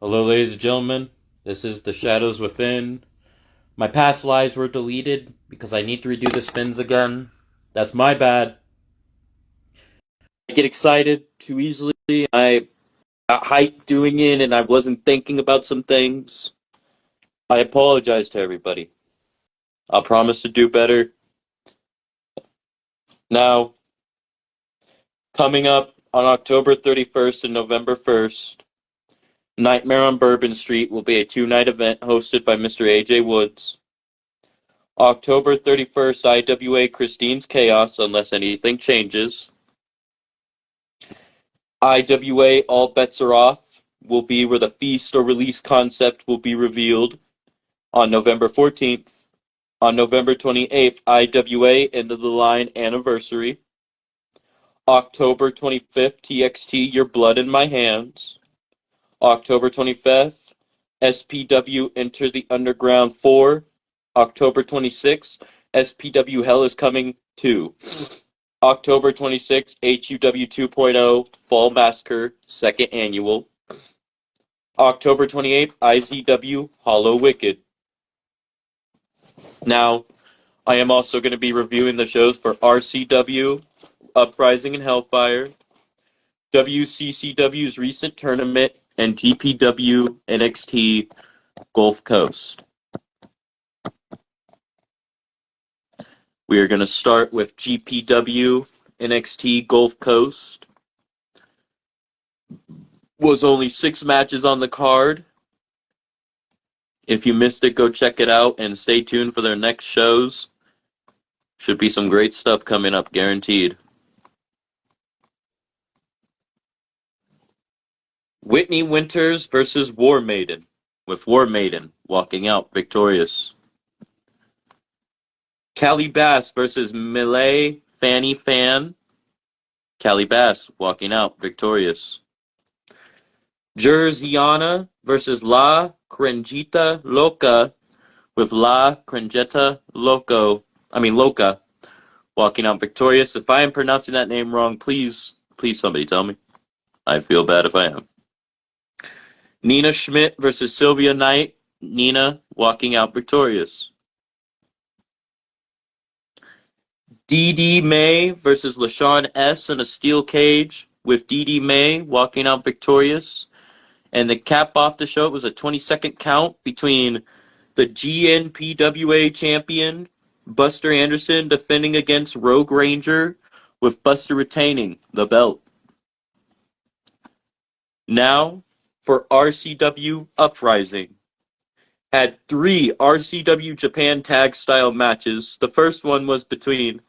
Hello, ladies and gentlemen. This is The Shadows Within. My past lives were deleted because I need to redo the spins again. That's my bad. I get excited too easily. I got hyped doing it and I wasn't thinking about some things. I apologize to everybody. I'll promise to do better. Now, coming up on October 31st and November 1st, Nightmare on Bourbon Street will be a two-night event hosted by Mr. AJ Woods. October 31st, IWA Christine's Chaos, unless anything changes. IWA All Bets Are Off will be where the feast or release concept will be revealed on November 14th. On November 28th, IWA End of the Line Anniversary. October 25th, TXT Your Blood in My Hands. October 25th, SPW Enter the Underground 4. October 26th, SPW Hell is Coming 2. October 26th, HUW 2.0 Fall Massacre 2nd Annual. October 28th, IZW Hollow Wicked. Now, I am also going to be reviewing the shows for RCW, Uprising and Hellfire, WCCW's recent tournament, and GPW NXT Gulf Coast. We are going to start with GPW NXT Gulf Coast. Was only 6 matches on the card. If you missed it, go check it out and stay tuned for their next shows. Should be some great stuff coming up, guaranteed. Whitney Winters versus War Maiden, with War Maiden walking out victorious. Callie Bass versus Melee Fanny Fan. Callie Bass walking out victorious. Jerziana versus La Crenjita Loca, with La Crenjita Loca walking out victorious. If I am pronouncing that name wrong, please somebody tell me. I feel bad if I am. Nina Schmidt versus Sylvia Knight. Nina walking out victorious. Dee May versus LaShawn S. in a steel cage, with Dee May walking out victorious. And the cap off the show, it was a 20-second count between the GNPWA champion, Buster Anderson, defending against Rogue Ranger, with Buster retaining the belt. Now, for RCW Uprising. Had 3 RCW Japan tag style matches. The first one was between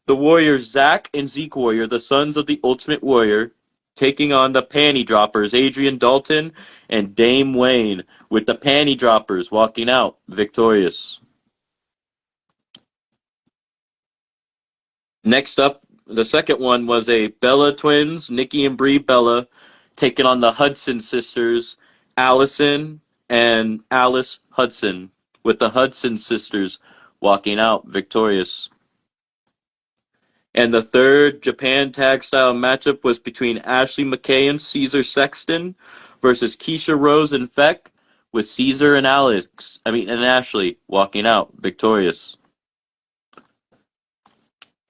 the Warriors Zack and Zeke Warrior, the sons of the Ultimate Warrior, taking on the Panty Droppers, Adrian Dalton and Dame Wayne, with the Panty Droppers walking out victorious. Next up, the second one was a Bella Twins, Nikki and Brie Bella, taking on the Hudson sisters, Allison and Alice Hudson, with the Hudson sisters walking out victorious. And the third Japan tag style matchup was between Ashley McKay and Caesar Sexton versus Keisha Rose and Feck, with Caesar and Ashley walking out victorious.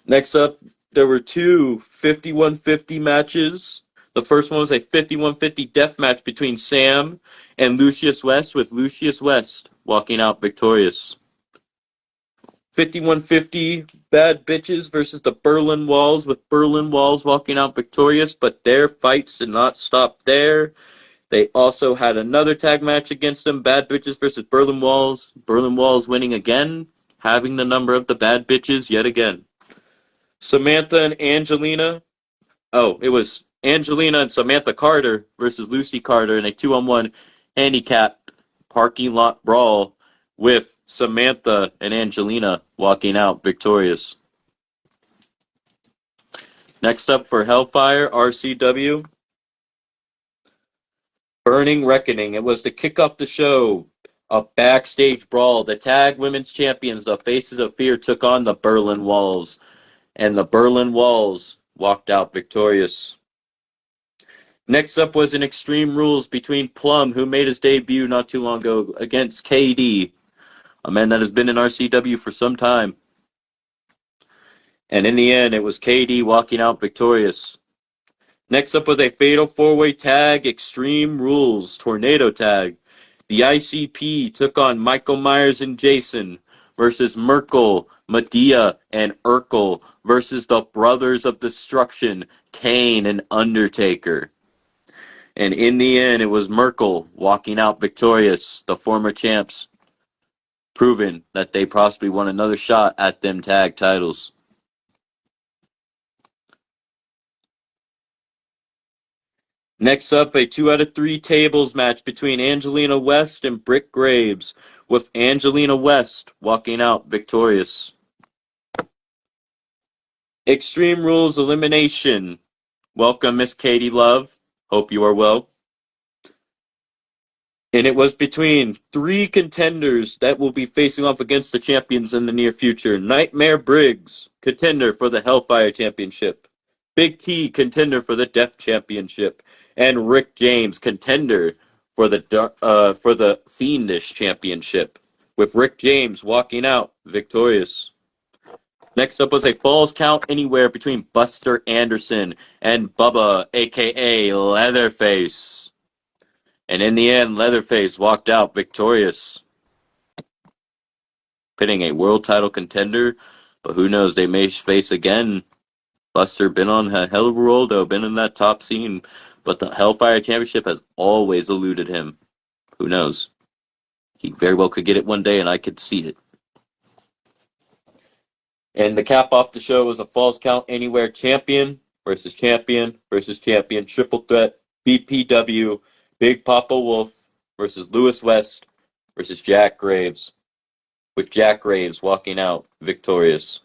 Next up, there were 2 51-50 matches. The first one was a 51-50 death match between Sam and Lucius West, with Lucius West walking out victorious. 51-50 Bad Bitches versus the Berlin Walls, with Berlin Walls walking out victorious, but their fights did not stop there. They also had another tag match against them, Bad Bitches versus Berlin Walls. Berlin Walls winning again, having the number of the Bad Bitches yet again. Samantha and Angelina. It was Angelina and Samantha Carter versus Lucy Carter in a 2-on-1 handicap parking lot brawl, with Samantha and Angelina walking out victorious. Next up for Hellfire, RCW. Burning Reckoning. It was to kick off the show, a backstage brawl. The tag women's champions, the Faces of Fear, took on the Berlin Walls, and the Berlin Walls walked out victorious. Next up was an Extreme Rules between Plum, who made his debut not too long ago, against KD, a man that has been in RCW for some time. And in the end, it was KD walking out victorious. Next up was a Fatal 4-Way Tag Extreme Rules Tornado Tag. The ICP took on Michael Myers and Jason versus Merkel, Medea, and Urkel versus the Brothers of Destruction, Kane and Undertaker. And in the end, it was Merkel walking out victorious, the former champs, proving that they possibly won another shot at them tag titles. Next up, a 2 out of 3 tables match between Angelina West and Britt Graves, with Angelina West walking out victorious. Extreme Rules Elimination. Welcome, Miss Katie Love. Hope you are well. And it was between 3 contenders that will be facing off against the champions in the near future. Nightmare Briggs, contender for the Hellfire Championship. Big T, contender for the Death Championship. And Rick James, contender for the Fiendish Championship, with Rick James walking out victorious. Next up was a Falls Count Anywhere between Buster Anderson and Bubba, a.k.a. Leatherface. And in the end, Leatherface walked out victorious, pitting a world title contender, but who knows, they may face again. Buster been on a hell of a roll, though, been in that top scene, but the Hellfire Championship has always eluded him. Who knows? He very well could get it one day, and I could see it. And the cap off the show was a Falls Count Anywhere champion versus champion triple threat, BPW, Big Papa Wolf versus Lewis West versus Jack Graves, with Jack Graves walking out victorious.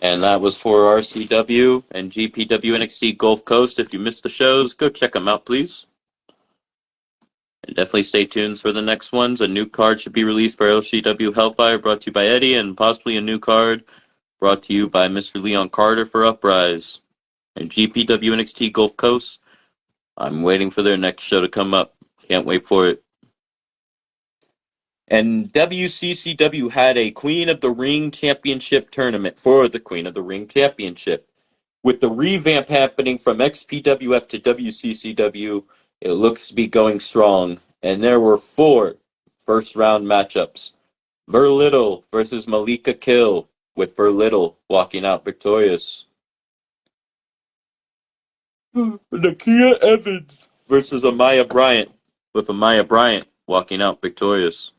And that was for RCW and GPW NXT Gulf Coast. If you missed the shows, go check them out, please. And definitely stay tuned for the next ones. A new card should be released for LCW Hellfire, brought to you by Eddie, and possibly a new card brought to you by Mr. Leon Carter for Uprise. And GPW NXT Gulf Coast, I'm waiting for their next show to come up. Can't wait for it. And WCCW had a Queen of the Ring Championship tournament for the Queen of the Ring Championship. With the revamp happening from XPWF to WCCW, it looks to be going strong. And there were 4 first-round matchups. Verlittle versus Malika Kill, with Verlittle walking out victorious. Nakia Evans versus Amaya Bryant, with Amaya Bryant walking out victorious.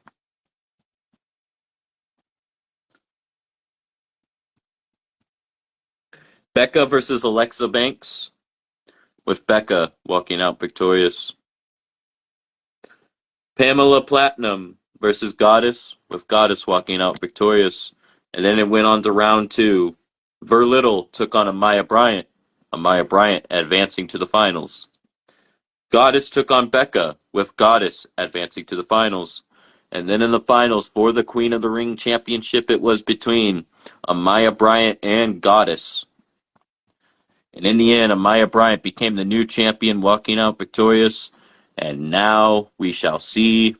Becca versus Alexa Banks, with Becca walking out victorious. Pamela Platinum versus Goddess, with Goddess walking out victorious. And then it went on to round 2. Verlittle took on Amaya Bryant advancing to the finals. Goddess took on Becca, with Goddess advancing to the finals. And then in the finals for the Queen of the Ring Championship, it was between Amaya Bryant and Goddess. And in the end, Amaya Bryant became the new champion, walking out victorious. And now we shall see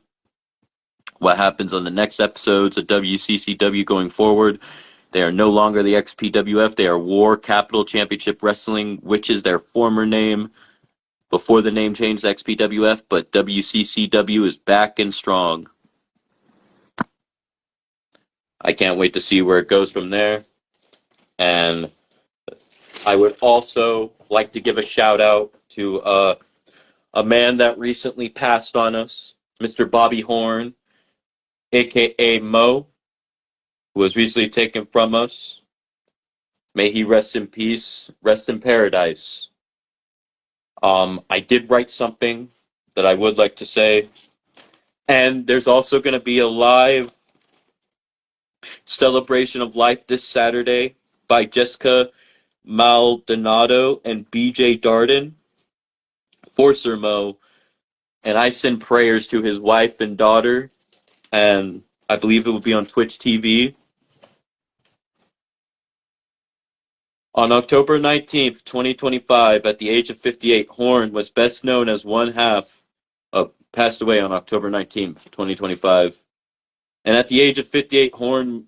what happens on the next episodes of WCCW going forward. They are no longer the XPWF. They are War Capital Championship Wrestling, which is their former name before the name changed to XPWF, but WCCW is back and strong. I can't wait to see where it goes from there. And I would also like to give a shout out to a man that recently passed on us, Mr. Bobby Horn, a.k.a. Mo, who was recently taken from us. May he rest in peace, rest in paradise. I did write something that I would like to say. And there's also going to be a live celebration of life this Saturday by Jessica Maldonado and BJ Darden Forcer Mo, and I send prayers to his wife and daughter, and I believe it will be on Twitch TV. On October 19th, 2025, at the age of 58, Horn was best known as passed away on October 19th, 2025. And at the age of 58, Horn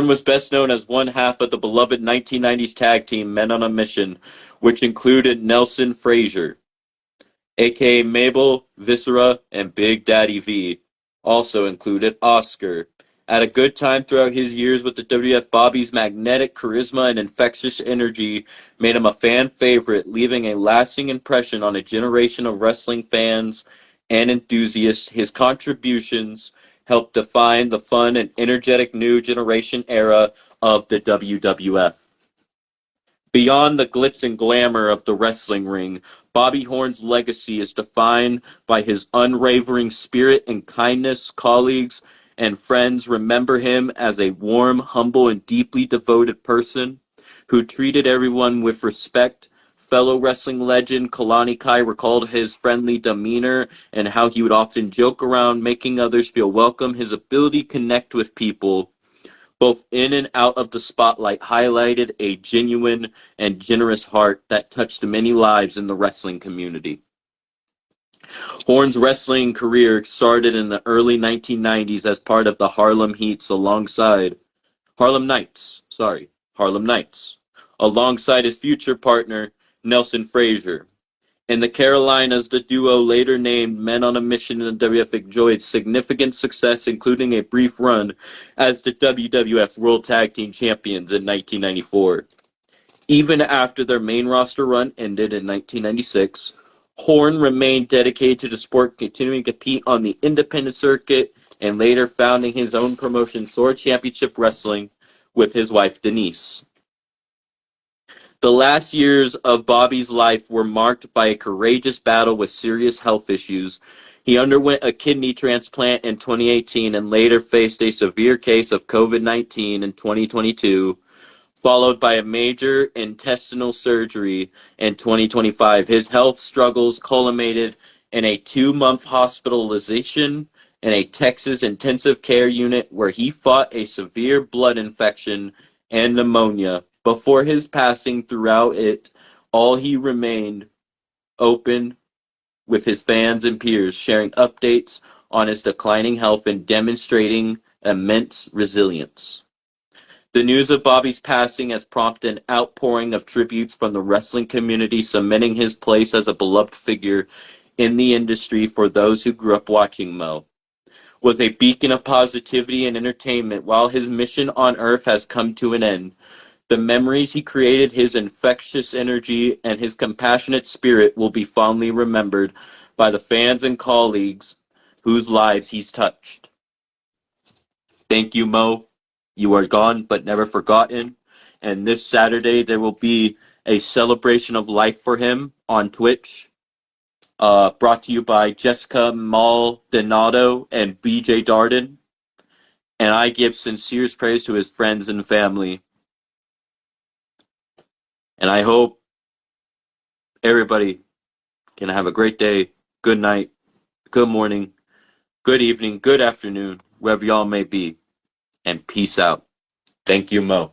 was best known as one half of the beloved 1990s tag team Men on a Mission, which included Nelson Frazier, aka Mabel, Viscera, and Big Daddy V. Also included Oscar. At a good time throughout his years with the WWF, Bobby's magnetic charisma and infectious energy made him a fan favorite, leaving a lasting impression on a generation of wrestling fans and enthusiasts. His contributions helped define the fun and energetic new generation era of the WWF. Beyond the glitz and glamour of the wrestling ring, Bobby Horn's legacy is defined by his unwavering spirit and kindness. Colleagues and friends remember him as a warm, humble, and deeply devoted person who treated everyone with respect. Fellow wrestling legend Kalani Kai recalled his friendly demeanor and how he would often joke around, making others feel welcome. His ability to connect with people both in and out of the spotlight highlighted a genuine and generous heart that touched many lives in the wrestling community. Horn's wrestling career started in the early 1990s as part of the Harlem Nights, alongside his future partner Nelson Frazier. In the Carolinas, the duo, later named Men on a Mission in the WWF, enjoyed significant success, including a brief run as the WWF World Tag Team Champions in 1994. Even after their main roster run ended in 1996, Horn remained dedicated to the sport, continuing to compete on the independent circuit and later founding his own promotion, Sword Championship Wrestling, with his wife Denise. The last years of Bobby's life were marked by a courageous battle with serious health issues. He underwent a kidney transplant in 2018 and later faced a severe case of COVID-19 in 2022, followed by a major intestinal surgery in 2025. His health struggles culminated in a 2-month hospitalization in a Texas intensive care unit where he fought a severe blood infection and pneumonia. Before his passing, throughout it all he remained open with his fans and peers, sharing updates on his declining health and demonstrating immense resilience. The news of Bobby's passing has prompted an outpouring of tributes from the wrestling community, cementing his place as a beloved figure in the industry for those who grew up watching Mo. Was a beacon of positivity and entertainment while his mission on Earth has come to an end. The memories he created, his infectious energy, and his compassionate spirit will be fondly remembered by the fans and colleagues whose lives he's touched. Thank you, Mo. You are gone but never forgotten. And this Saturday there will be a celebration of life for him on Twitch, brought to you by Jessica Maldonado and BJ Darden. And I give sincere praise to his friends and family. And I hope everybody can have a great day, good night, good morning, good evening, good afternoon, wherever y'all may be. And peace out. Thank you, Mo.